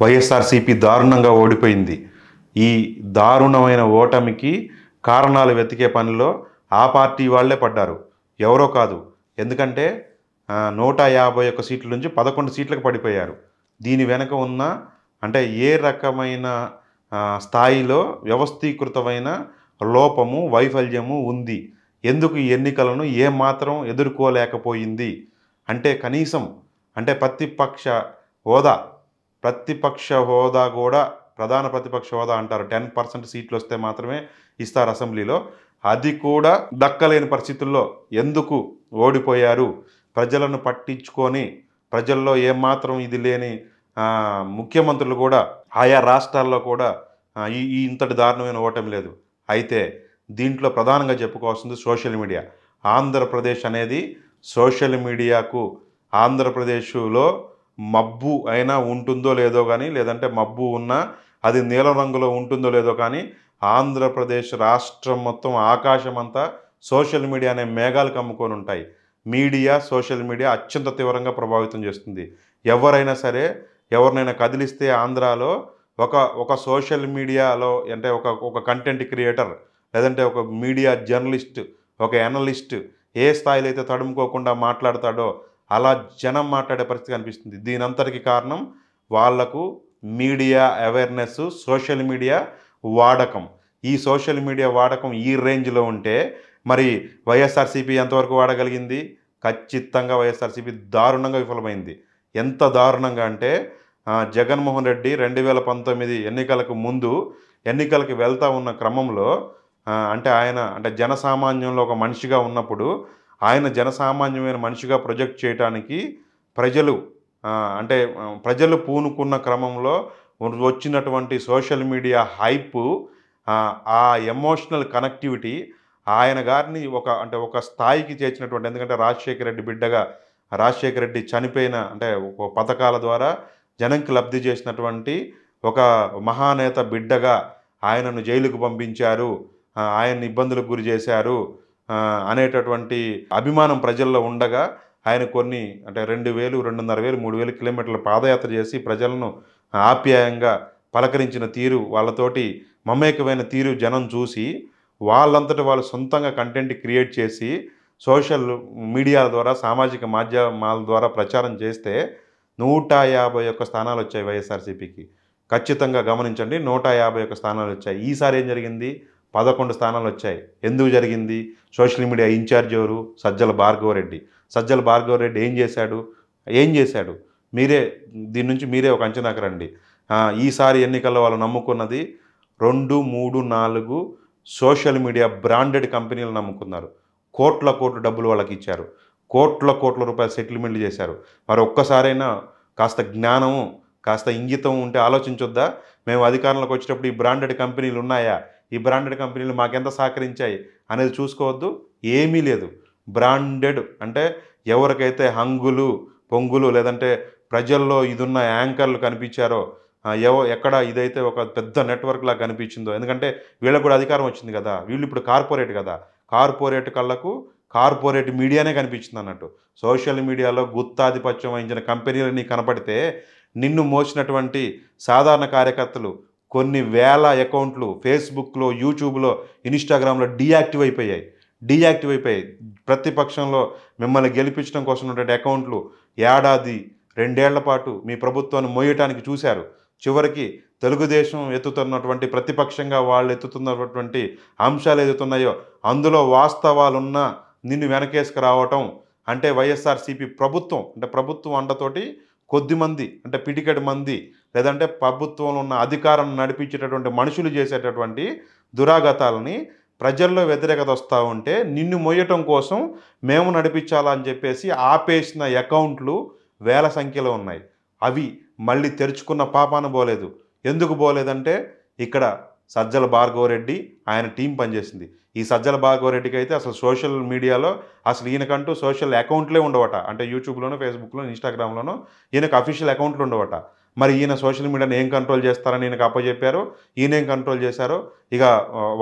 వైఎస్ఆర్సీపీ దారుణంగా ఓడిపోయింది. ఈ దారుణమైన ఓటమికి కారణాలు వెతికే పనిలో ఆ పార్టీ వాళ్ళే పడ్డారు, ఎవరో కాదు. ఎందుకంటే 151 సీట్ల నుంచి 11 సీట్లకు పడిపోయారు. దీని వెనక ఉన్న అంటే ఏ రకమైన స్థాయిలో వ్యవస్థీకృతమైన లోపము, వైఫల్యము ఉంది. ఎందుకు ఈ ఎన్నికలను ఏమాత్రం ఎదుర్కోలేకపోయింది అంటే కనీసం అంటే ప్రతిపక్ష హోదా కూడా ప్రధాన ప్రతిపక్ష హోదా అంటారు. 10% సీట్లు వస్తే మాత్రమే ఇస్తారు అసెంబ్లీలో. అది కూడా దక్కలేని పరిస్థితుల్లో ఎందుకు ఓడిపోయారు? ప్రజలను పట్టించుకొని ప్రజల్లో ఏమాత్రం ఇది లేని ముఖ్యమంత్రులు కూడా ఆయా రాష్ట్రాల్లో కూడా ఈ ఇంతటి దారుణమైన ఓటమి లేదు. అయితే దీంట్లో ప్రధానంగా చెప్పుకోవాల్సింది సోషల్ మీడియా. ఆంధ్రప్రదేశ్ అనేది సోషల్ మీడియాకు ఆంధ్రప్రదేశ్లో మబ్బు అయినా ఉంటుందో లేదో కానీ, లేదంటే మబ్బు ఉన్నా అది నీలం రంగులో ఉంటుందో లేదో కానీ, ఆంధ్రప్రదేశ్ రాష్ట్రం మొత్తం ఆకాశం అంతా సోషల్ మీడియా అనే మేఘాలు కమ్ముకొని ఉంటాయి. సోషల్ మీడియా అత్యంత తీవ్రంగా ప్రభావితం చేస్తుంది. ఎవరైనా సరే ఎవరినైనా కదిలిస్తే ఆంధ్రాలో ఒక సోషల్ మీడియాలో అంటే ఒక కంటెంట్ క్రియేటర్, లేదంటే ఒక మీడియా జర్నలిస్ట్, ఒక అనలిస్ట్ ఏ స్థాయిలో అయితే తడుముకోకుండా మాట్లాడతాడో అలా జనం మాట్లాడే పరిస్థితి కనిపిస్తుంది. దీనంతటికి కారణం వాళ్లకు మీడియా అవేర్నెస్, సోషల్ మీడియా వాడకం. ఈ సోషల్ మీడియా వాడకం ఈ రేంజ్లో ఉంటే మరి వైఎస్ఆర్సీపీ ఎంతవరకు వాడగలిగింది? ఖచ్చితంగా వైఎస్ఆర్సీపీ దారుణంగా విఫలమైంది. ఎంత దారుణంగా అంటే జగన్మోహన్ రెడ్డి 2019 ఎన్నికలకు ముందు ఎన్నికలకు వెళ్తూ ఉన్న క్రమంలో అంటే జనసామాన్యంలో ఒక మనిషిగా ఉన్నప్పుడు ఆయన జనసామాన్యమైన మనిషిగా ప్రొజెక్ట్ చేయడానికి ప్రజలు పూనుకున్న క్రమంలో వచ్చినటువంటి సోషల్ మీడియా హైప్, ఆ ఎమోషనల్ కనెక్టివిటీ ఆయన గారిని ఒక స్థాయికి చేర్చినటువంటి. ఎందుకంటే రాజశేఖర రెడ్డి బిడ్డగా, రాజశేఖర రెడ్డి చనిపోయిన ఒక పథకాల ద్వారా జనంకి లబ్ధి చేసినటువంటి ఒక మహానేత బిడ్డగా ఆయనను జైలుకు పంపించారు, ఆయన్ని ఇబ్బందులకు గురి చేశారు అనేటటువంటి అభిమానం ప్రజల్లో ఉండగా ఆయన కొన్ని 2,000, 2,500, 3,000 కిలోమీటర్ల పాదయాత్ర చేసి ప్రజలను ఆప్యాయంగా పలకరించిన తీరు, వాళ్ళతోటి మమేకమైన తీరు జనం చూసి వాళ్ళంతటి వాళ్ళు సొంతంగా కంటెంట్ క్రియేట్ చేసి సోషల్ మీడియా ద్వారా, సామాజిక మాధ్యమాల ద్వారా ప్రచారం చేస్తే 151 స్థానాలు వచ్చాయి వైఎస్ఆర్సీపీకి. ఖచ్చితంగా గమనించండి, 151 స్థానాలు వచ్చాయి. ఈసారి ఏం జరిగింది? 11 స్థానాలు వచ్చాయి. ఎందుకు జరిగింది? సోషల్ మీడియా ఇన్ఛార్జ్ ఎవరు? సజ్జల భార్గవరెడ్డి. సజ్జల భార్గవరెడ్డి ఏం చేశాడు? దీని నుంచి మీరే ఒక అంచనాకు రండి. ఈసారి ఎన్నికల్లో వాళ్ళు నమ్ముకున్నది 2, 3, 4 సోషల్ మీడియా బ్రాండెడ్ కంపెనీలు నమ్ముకున్నారు. కోట్ల డబ్బులు వాళ్ళకి ఇచ్చారు. కోట్ల రూపాయల సెటిల్మెంట్లు చేశారు. మరి ఒక్కసారైనా కాస్త జ్ఞానము, కాస్త ఇంగితం ఉంటే ఆలోచించొద్దా? మేము అధికారంలోకి వచ్చేటప్పుడు ఈ బ్రాండెడ్ కంపెనీలు ఉన్నాయా, ఈ బ్రాండెడ్ కంపెనీలు మాకెంత సహకరించాయి అనేది చూసుకోవద్దు. ఏమీ లేదు. బ్రాండెడ్ అంటే ఎవరికైతే హంగులు పొంగులు లేదంటే ప్రజల్లో ఇదున్న యాంకర్లు కనిపించారో, ఎక్కడ ఇదైతే ఒక పెద్ద నెట్వర్క్ లాగా కనిపించిందో, ఎందుకంటే వీళ్ళకు కూడా అధికారం వచ్చింది కదా, వీళ్ళు ఇప్పుడు కార్పొరేట్ కదా, కార్పొరేట్ కళ్ళకు కార్పొరేట్ మీడియానే కనిపించింది అన్నట్టు. సోషల్ మీడియాలో గుత్తాధిపత్యం వహించిన కంపెనీలని కనపడితే నిన్ను మోసినటువంటి సాధారణ కార్యకర్తలు కొన్ని వేల అకౌంట్లు ఫేస్బుక్లో, యూట్యూబ్లో, ఇన్స్టాగ్రామ్లో డీయాక్టివ్ అయిపోయాయి. ప్రతిపక్షంలో మిమ్మల్ని గెలిపించడం కోసం ఉన్నటువంటి అకౌంట్లు ఏడాది 2 ఏళ్ల పాటు మీ ప్రభుత్వాన్ని మోయటానికి చూశారు. చివరికి తెలుగుదేశం ఎత్తుతున్నటువంటి ప్రతిపక్షంగా వాళ్ళు ఎత్తుతున్నటువంటి అంశాలు ఎదుగుతున్నాయో అందులో వాస్తవాలున్న నిన్ను వెనకేసుకురావటం అంటే వైఎస్ఆర్సీపీ ప్రభుత్వం అండతోటి కొద్దిమంది పిడికెడు మంది లేదంటే ప్రభుత్వంలో ఉన్న అధికారం నడిపించేటటువంటి మనుషులు చేసేటటువంటి దురాగతాలని ప్రజల్లో వ్యతిరేకత వస్తూ ఉంటే నిన్ను మొయ్యటం కోసం మేము నడిపించాలని చెప్పేసి ఆపేసిన అకౌంట్లు వేల సంఖ్యలో ఉన్నాయి. అవి మళ్ళీ తెరుచుకున్న పాపాన పోలేదు. ఎందుకు పోలేదంటే ఇక్కడ సజ్జల భార్గవరెడ్డి ఆయన టీం పనిచేసింది. ఈ సజ్జల భార్గవరెడ్డికి అయితే అసలు సోషల్ మీడియాలో అసలు ఈయనకంటూ సోషల్ అకౌంట్లే ఉండవట. యూట్యూబ్లోనో, ఫేస్బుక్లోనో, ఇన్స్టాగ్రామ్లోనో ఈయనకు అఫీషియల్ అకౌంట్లు ఉండవట. మరి ఈయన సోషల్ మీడియాని ఏం కంట్రోల్ చేస్తారని ఈయనకు అప్పచెప్పారో, ఈయన ఏం కంట్రోల్ చేశారో ఇక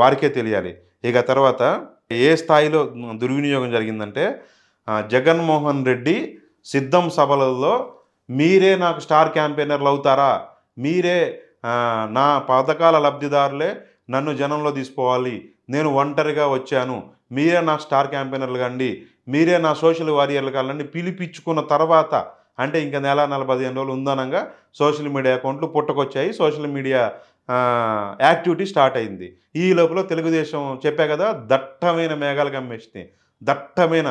వారికే తెలియాలి. ఇక తర్వాత ఏ స్థాయిలో దుర్వినియోగం జరిగిందంటే జగన్మోహన్ రెడ్డి సిద్ధం సభలలో మీరే నాకు స్టార్ క్యాంపెయినర్లు అవుతారా, మీరే నా పథకాల లబ్ధిదారులే నన్ను జనంలో తీసుకోవాలి, నేను ఒంటరిగా వచ్చాను, మీరే నా స్టార్ క్యాంపెయినర్లు కండి, మీరే నా సోషల్ వారియర్లు కావాలని పిలిపించుకున్న తర్వాత అంటే ఇంకా నెల 45 రోజులు ఉందనంగా సోషల్ మీడియా అకౌంట్లు పుట్టుకొచ్చాయి. సోషల్ మీడియా యాక్టివిటీ స్టార్ట్ అయింది. ఈ లోపల తెలుగుదేశం చెప్పా కదా దట్టమైన మేఘాలు కమ్మేసినాయి. దట్టమైన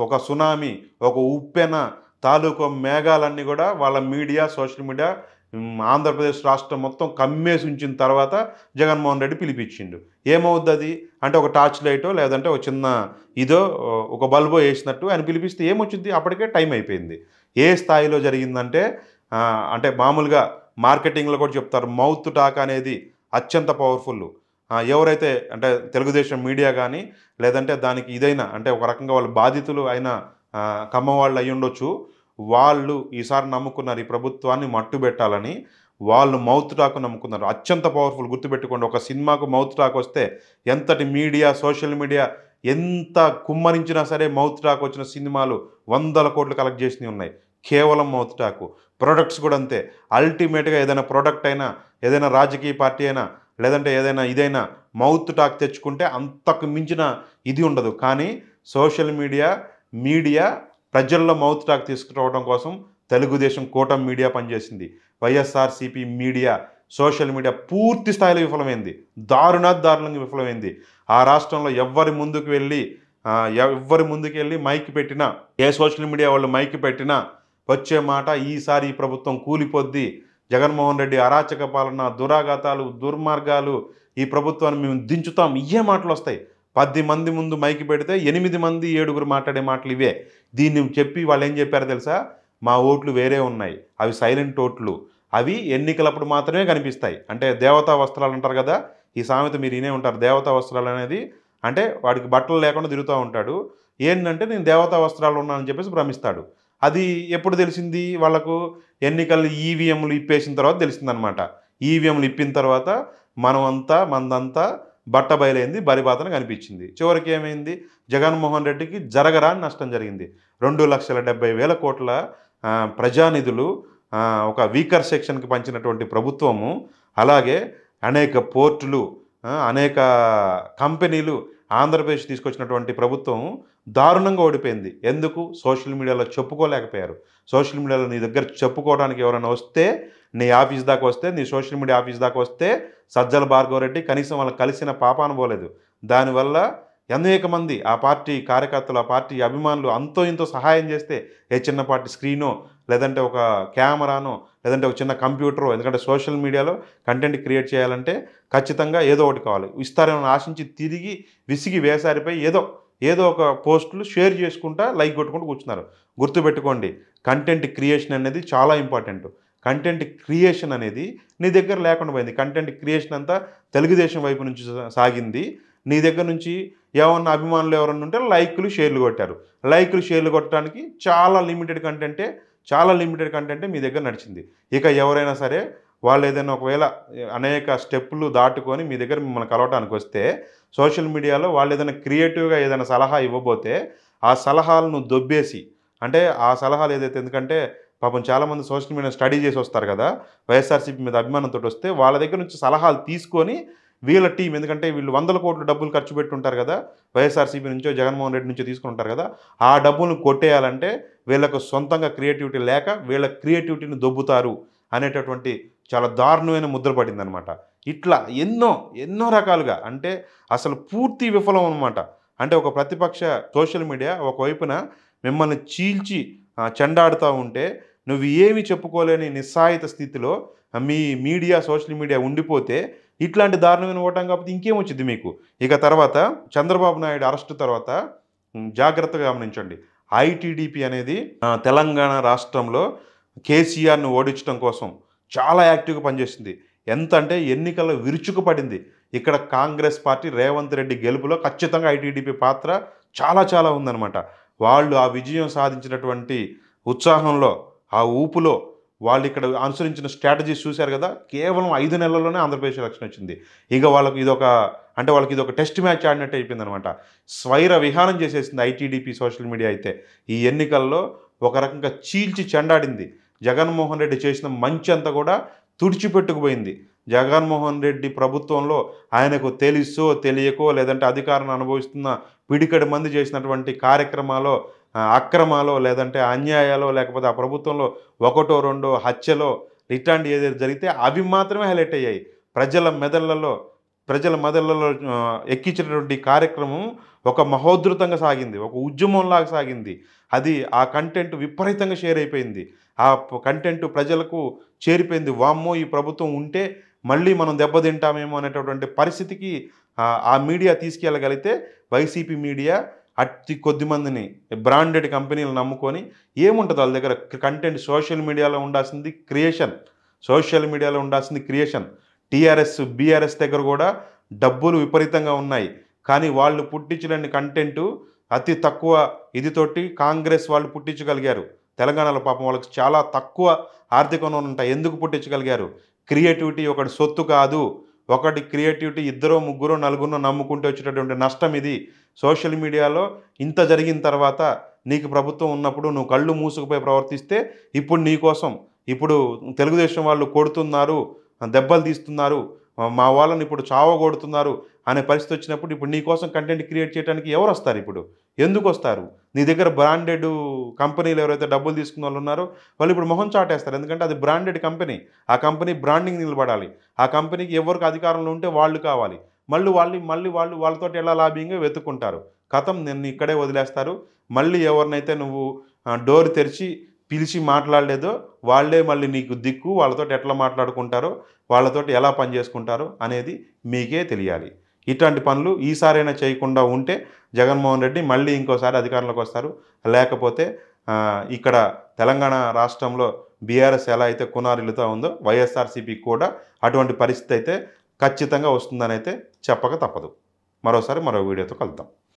ఒక సునామీ, ఒక ఉప్పెన తాలూకు మేఘాలన్నీ కూడా వాళ్ళ మీడియా, సోషల్ మీడియా ఆంధ్రప్రదేశ్ రాష్ట్రం మొత్తం కమ్మేసి ఉంచిన తర్వాత జగన్మోహన్ రెడ్డి పిలిపించిండు. ఏమవుద్ది అది అంటే ఒక టార్చ్ లైటో లేదంటే ఒక చిన్న ఇదో ఒక బల్బో వేసినట్టు ఆయన పిలిపిస్తే ఏమొచ్చింది, అప్పటికే టైం అయిపోయింది. ఏ స్థాయిలో జరిగిందంటే అంటే మామూలుగా మార్కెటింగ్లో కూడా చెప్తారు, మౌత్ టాక్ అనేది అత్యంత పవర్ఫుల్. ఎవరైతే అంటే తెలుగుదేశం మీడియా కానీ లేదంటే దానికి ఇదైనా అంటే ఒక రకంగా వాళ్ళు బాధితులు అయిన ఖమ్మం వాళ్ళు అయ్యి ఉండొచ్చు, వాళ్ళు ఈసారి నమ్ముకున్నారు ఈ ప్రభుత్వాన్ని మట్టుబెట్టాలని. వాళ్ళు మౌత్ టాక్ నమ్ముకున్నారు. అత్యంత పవర్ఫుల్, గుర్తుపెట్టుకోండి. ఒక సినిమాకు మౌత్ టాక్ వస్తే ఎంతటి మీడియా, సోషల్ మీడియా ఎంత కుమ్మరించినా సరే మౌత్ టాక్ వచ్చిన సినిమాలు 100 కోట్లు కలెక్ట్ చేసినవి ఉన్నాయి. కేవలం మౌత్ టాకు. ప్రొడక్ట్స్ కూడా అంతే. అల్టిమేట్గా ఏదైనా ప్రొడక్ట్ అయినా, ఏదైనా రాజకీయ పార్టీ అయినా, లేదంటే ఏదైనా ఇదైనా మౌత్ టాక్ తెచ్చుకుంటే అంతకు మించిన ఇది ఉండదు. కానీ సోషల్ మీడియా ప్రజల్లో మౌత్ టాక్ తీసుకురావడం కోసం తెలుగుదేశం కూటమి మీడియా పనిచేసింది. వైఎస్ఆర్సీపీ మీడియా, సోషల్ మీడియా పూర్తి స్థాయిలో విఫలమైంది. దారుణంగా విఫలమైంది. ఆ రాష్ట్రంలో ఎవ్వరి ముందుకు వెళ్ళి మైక్ పెట్టినా, ఏ సోషల్ మీడియా వాళ్ళు మైక్ పెట్టినా వచ్చే మాట ఈసారి ఈ ప్రభుత్వం కూలిపోద్ది, జగన్మోహన్ రెడ్డి అరాచక పాలన, దురాఘాతాలు, దుర్మార్గాలు, ఈ ప్రభుత్వాన్ని మేము దించుతాం, ఇవే మాటలు వస్తాయి. 10 మంది ముందు మైకి పెడితే 8 మంది 7 మాట్లాడే మాటలు ఇవే. దీన్ని చెప్పి వాళ్ళు ఏం చెప్పారో తెలుసా, మా ఓట్లు వేరే ఉన్నాయి, అవి సైలెంట్ ఓట్లు, అవి ఎన్నికలప్పుడు మాత్రమే కనిపిస్తాయి. అంటే దేవతా వస్త్రాలు అంటారు కదా, ఈ సామెత మీరు వినే ఉంటారు. దేవతా వస్త్రాలు అనేది అంటే వాడికి బట్టలు లేకుండా తిరుగుతూ ఉంటాడు. ఏంటంటే నేను దేవతా వస్త్రాలు ఉన్నానని చెప్పేసి భ్రమిస్తాడు. అది ఎప్పుడు తెలిసింది వాళ్ళకు, ఎన్నికలు ఈవీఎంలు ఇప్పేసిన తర్వాత తెలిసిందనమాట. ఈవీఎంలు ఇప్పిన తర్వాత మందంతా బట్ట బయలైంది, బరిబాతన కనిపించింది. చివరికి ఏమైంది, జగన్మోహన్ రెడ్డికి జరగరాని నష్టం జరిగింది. 2,70,000 కోట్ల ప్రజానిధులు ఒక వీకర్ సెక్షన్కి పంచినటువంటి ప్రభుత్వము, అలాగే అనేక పోర్టులు, అనేక కంపెనీలు ఆంధ్రప్రదేశ్ తీసుకొచ్చినటువంటి ప్రభుత్వం దారుణంగా ఓడిపోయింది. ఎందుకు? సోషల్ మీడియాలో చెప్పుకోలేకపోయారు. సోషల్ మీడియాలో నీ దగ్గర చెప్పుకోవడానికి ఎవరైనా వస్తే, నీ ఆఫీస్ దాకా వస్తే, నీ సోషల్ మీడియా ఆఫీస్ దాకా వస్తే సజ్జల భార్గవరెడ్డి కనీసం వాళ్ళని కలిసిన పాపాన పోలేదు. దానివల్ల అనేక మంది ఆ పార్టీ కార్యకర్తలు, ఆ పార్టీ అభిమానులు అంతో ఇంతో సహాయం చేస్తే ఏ చిన్నపాటి స్క్రీనో, లేదంటే ఒక కెమెరానో, లేదంటే ఒక చిన్న కంప్యూటరో, ఎందుకంటే సోషల్ మీడియాలో కంటెంట్ క్రియేట్ చేయాలంటే ఖచ్చితంగా ఏదో ఒకటి కావాలి. ఇస్తారేమో ఆశించి తిరిగి విసిగి వేసారిపోయి ఏదో ఒక పోస్టులు షేర్ చేసుకుంటా లైక్ కొట్టుకుంటూ కూర్చున్నారు. గుర్తుపెట్టుకోండి, కంటెంట్ క్రియేషన్ అనేది చాలా ఇంపార్టెంట్. కంటెంట్ క్రియేషన్ అనేది నీ దగ్గర లేకుండా పోయింది. కంటెంట్ క్రియేషన్ అంతా తెలుగుదేశం వైపు నుంచి సాగింది. నీ దగ్గర నుంచి ఏమన్నా అభిమానులు ఎవరన్నా ఉంటే లైకులు షేర్లు కొట్టారు. లైకులు షేర్లు కొట్టడానికి చాలా లిమిటెడ్ కంటెంటే మీ దగ్గర నడిచింది. ఇక ఎవరైనా సరే వాళ్ళు ఏదైనా ఒకవేళ అనేక స్టెప్పులు దాటుకొని మీ దగ్గర మిమ్మల్ని కలవటానికి వస్తే సోషల్ మీడియాలో వాళ్ళు ఏదైనా క్రియేటివ్గా ఏదైనా సలహా ఇవ్వబోతే ఆ సలహాలను దొబ్బేసి, అంటే ఆ సలహాలు ఏదైతే, ఎందుకంటే పాపం చాలామంది సోషల్ మీడియా స్టడీ చేసి వస్తారు కదా, వైఎస్ఆర్సీపీ మీద అభిమానంతో వస్తే వాళ్ళ దగ్గర నుంచి సలహాలు తీసుకొని వీళ్ళ టీం, ఎందుకంటే వీళ్ళు 100 కోట్లు డబ్బులు ఖర్చు పెట్టుంటారు కదా, వైఎస్ఆర్సీపీ నుంచో జగన్మోహన్ రెడ్డి నుంచో తీసుకుని ఉంటారు కదా, ఆ డబ్బులను కొట్టేయాలంటే వీళ్ళకు సొంతంగా క్రియేటివిటీ లేక వీళ్ళ క్రియేటివిటీని దొబ్బుతారు అనేటటువంటి చాలా దారుణమైన ముద్ర పడిందనమాట. ఇట్లా ఎన్నో రకాలుగా, అంటే అసలు పూర్తి విఫలం అనమాట. అంటే ఒక ప్రతిపక్ష సోషల్ మీడియా ఒకవైపున మిమ్మల్ని చీల్చి చెండాడుతూ ఉంటే నువ్వు ఏమి చెప్పుకోలేని నిస్సాయిత స్థితిలో మీ మీడియా, సోషల్ మీడియా ఉండిపోతే ఇట్లాంటి దారుణమైన ఓటం కాకపోతే ఇంకేమొచ్చింది మీకు. ఇక తర్వాత చంద్రబాబు నాయుడు అరెస్టు తర్వాత జాగ్రత్తగా గమనించండి, ఐటీడీపీ అనేది తెలంగాణ రాష్ట్రంలో కేసీఆర్ను ఓడించడం కోసం చాలా యాక్టివ్గా పనిచేసింది. ఎంత అంటే ఎన్నికల్లో విరుచుకుపడింది. ఇక్కడ కాంగ్రెస్ పార్టీ రేవంత్ రెడ్డి గెలుపులో ఖచ్చితంగా ఐటీడీపీ పాత్ర చాలా ఉందన్నమాట. వాళ్ళు ఆ విజయం సాధించినటువంటి ఉత్సాహంలో, ఆ ఊపులో వాళ్ళు ఇక్కడ అనుసరించిన స్ట్రాటజీస్ చూశారు కదా, కేవలం 5 నెలల్లోనే ఆంధ్రప్రదేశ్ ఎలక్షన్ వచ్చింది. ఇక వాళ్ళకి ఇదొక టెస్ట్ మ్యాచ్ ఆడినట్టు అయిపోయిందనమాట. స్వైర విహారం చేసేసింది ఐటీడీపీ సోషల్ మీడియా అయితే. ఈ ఎన్నికల్లో ఒక రకంగా చీల్చి చెండాడింది. జగన్మోహన్ రెడ్డి చేసిన మంచి అంతా కూడా తుడిచిపెట్టుకుపోయింది. జగన్మోహన్ రెడ్డి ప్రభుత్వంలో ఆయనకు తెలుసో, తెలియకో లేదంటే అధికారాన్ని అనుభవిస్తున్న పిడికెడు మంది చేసినటువంటి కార్యక్రమాలో, అక్రమాలో లేదంటే అన్యాయాలో లేకపోతే ఆ ప్రభుత్వంలో ఒకటో, రెండో హత్యలో ఇట్లాంటివి ఏదైతే జరిగితే అవి మాత్రమే హైలైట్ అయ్యాయి. ప్రజల మెదళ్లలో ప్రజల మెదళ్లలో ఎక్కించినటువంటి కార్యక్రమం ఒక మహోధృతంగా సాగింది. ఒక ఉద్యమంలాగా సాగింది. అది ఆ కంటెంట్ విపరీతంగా షేర్ అయిపోయింది. ఆ కంటెంట్ ప్రజలకు చేరిపోయింది. వామ్మో! ఈ ప్రభుత్వం ఉంటే మళ్ళీ మనం దెబ్బతింటామేమో అనేటటువంటి పరిస్థితికి ఆ మీడియా తీసుకెళ్ళగలిగితే వైసీపీ మీడియా అతి కొద్ది మందిని బ్రాండెడ్ కంపెనీలు నమ్ముకొని ఏముంటది వాళ్ళ దగ్గర కంటెంట్ సోషల్ మీడియాలో ఉండాల్సింది క్రియేషన్. సోషల్ మీడియాలో ఉండాల్సింది క్రియేషన్. టీఆర్ఎస్, బీఆర్ఎస్ దగ్గర కూడా డబ్బులు విపరీతంగా ఉన్నాయి. కానీ వాళ్ళు పుట్టించలేని కంటెంటు అతి తక్కువ ఇదితోటి కాంగ్రెస్ వాళ్ళు పుట్టించగలిగారు. తెలంగాణలో పాపం వాళ్ళకి చాలా తక్కువ ఆర్థిక వనరులు ఉంటాయి. ఎందుకు పుట్టించగలిగారు? క్రియేటివిటీ ఒకటి సొత్తు కాదు. ఒకటి క్రియేటివిటీ ఇద్దరో, ముగ్గురో, నలుగురినో నమ్ముకుంటూ వచ్చేటటువంటి నష్టం ఇది. సోషల్ మీడియాలో ఇంత జరిగిన తర్వాత నీకు ప్రభుత్వం ఉన్నప్పుడు నువ్వు కళ్ళు మూసుకుపోయి ప్రవర్తిస్తే ఇప్పుడు నీకోసం ఇప్పుడు తెలుగుదేశం వాళ్ళు కొడుతున్నారు, దెబ్బలు తీస్తున్నారు, మా వాళ్ళని ఇప్పుడు చావగొడుతున్నారు అనే పరిస్థితి వచ్చినప్పుడు ఇప్పుడు నీ కోసం కంటెంట్ క్రియేట్ చేయడానికి ఎవరొస్తారు ఇప్పుడు? ఎందుకొస్తారు? నీ దగ్గర బ్రాండెడ్ కంపెనీలు ఎవరైతే డబ్బులు తీసుకున్న వాళ్ళు ఉన్నారో వాళ్ళు ఇప్పుడు మొహం చాటేస్తారు. ఎందుకంటే అది బ్రాండెడ్ కంపెనీ. ఆ కంపెనీ బ్రాండింగ్ నిలబడాలి. ఆ కంపెనీకి ఎవరికి అధికారంలో ఉంటే వాళ్ళు కావాలి. మళ్ళీ వాళ్ళు వాళ్ళతోటి ఎలా లాబింగ్‌గా వెతుక్కుంటారు. ఖతం నిన్ను ఇక్కడే వదిలేస్తారు. మళ్ళీ ఎవరినైతే నువ్వు డోర్ తెరిచి పిలిచి మాట్లాడలేదో వాళ్ళే మళ్ళీ నీకు దిక్కు. వాళ్ళతోటి ఎట్లా మాట్లాడుకుంటారో, వాళ్ళతోటి ఎలా పని చేసుకుంటారో అనేది మీకే తెలియాలి. ఇట్లాంటి పనులు ఈసారైనా చేయకుండా ఉంటే జగన్మోహన్ రెడ్డి మళ్ళీ ఇంకోసారి అధికారంలోకి వస్తారు. లేకపోతే ఇక్కడ తెలంగాణ రాష్ట్రంలో బీఆర్ఎస్ ఎలా అయితే కునారిల్లుతా ఉందో వైఎస్ఆర్‌సీపీకి కూడా అటువంటి పరిస్థితి అయితే ఖచ్చితంగా వస్తుందనైతే చెప్పక తప్పదు. మరోసారి మరో వీడియోతో కలుద్దాం.